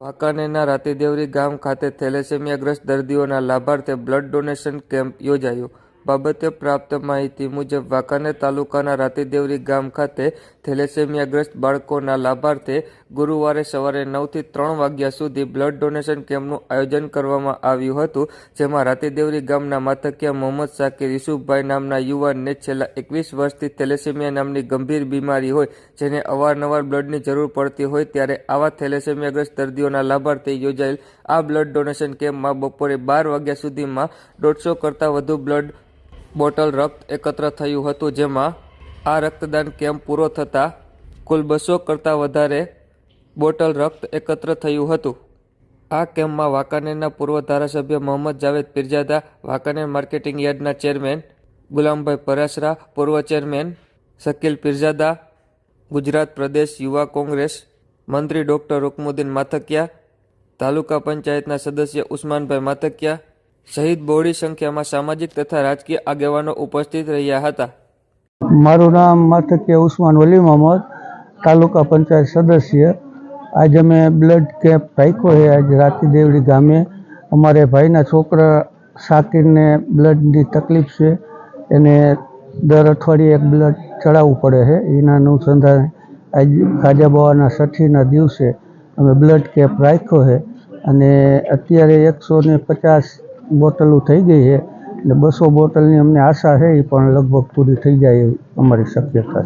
વાંકાનેરના રાતીદેવરી ગામ ખાતે થેલેસેમિયાગ્રસ્ત દર્દીઓના લાભાર્થે બ્લડ ડોનેશન કેમ્પ યોજાયો. બાબતે પ્રાપ્ત માહિતી મુજબ વાંકાનેર તાલુકાના રાતીદેવરી ગામ ખાતે થેલેસેમિયાગ્રસ્ત બાળકોના લાભાર્થે ગુરુવારે સવારે 9 થી 3 વાગ્યા સુધી બ્લડ ડોનેશન કેમ્પનું આયોજન કરવામાં આવ્યું હતું, જેમાં રાતીદેવરી ગામના માથકિયા મોહમ્મદ શાકિર યુસુફભાઈ નામના યુવાનને છેલ્લા 21 વર્ષથી થેલેસેમિયા નામની ગંભીર બીમારી હોય, જેને અવારનવાર બ્લડની જરૂર પડતી હોય, ત્યારે આવા થેલેસેમિયાગ્રસ્ત દર્દીઓના લાભાર્થે યોજાયેલ આ બ્લડ ડોનેશન કેમ્પમાં બપોરે 12 વાગ્યા સુધીમાં 150 કરતાં વધુ બ્લડ બોટલ રક્ત એકત્ર થયું હતું, જેમાં આ રક્તદાન કેમ્પ પૂરો થતાં કુલ 200 કરતાં વધારે બોટલ રક્ત એકત્ર થયું હતું. આ કેમ્પમાં વાંકાનેરના પૂર્વ ધારાસભ્ય મોહમ્મદ જાવેદ પીરજાદા, વાંકાનેર માર્કેટિંગ યાર્ડના ચેરમેન ગુલામભાઈ પરાસરા, પૂર્વ ચેરમેન શકીલ પીરજાદા, ગુજરાત પ્રદેશ યુવા કોંગ્રેસ મંત્રી ડૉક્ટર રૂકમુદ્દીન માથકિયા, તાલુકા પંચાયતના સદસ્ય ઉસ્માનભાઈ માથકિયા સહિત બહોળી સંખ્યામાં સામાજિક તથા રાજકીય આગેવાનો ઉપસ્થિત રહ્યા હતા. મારું નામ માથકિયા ઉસ્માન વલી મોહમ્મદ, તાલુકા પંચાયત સદસ્ય. આજે અમે બ્લડ કેમ્પ રાખ્યો છે. આજે રાતીદેવડી ગામે અમારે ભાઈના છોકરા શાકિરને બ્લડની તકલીફ છે, એને દર અઠવાડિયે એક બ્લડ ચડાવવું પડે છે. એના અનુસંધાને આજે ગાજા બાવાના છઠ્ઠીના દિવસે અમે બ્લડ કેમ્પ રાખ્યો છે અને અત્યારે 150 બોટલો થઈ ગઈ છે એટલે 200 બોટલની અમને આશા છે, એ પણ લગભગ પૂરી થઈ જાય એવી અમારી શક્યતા છે.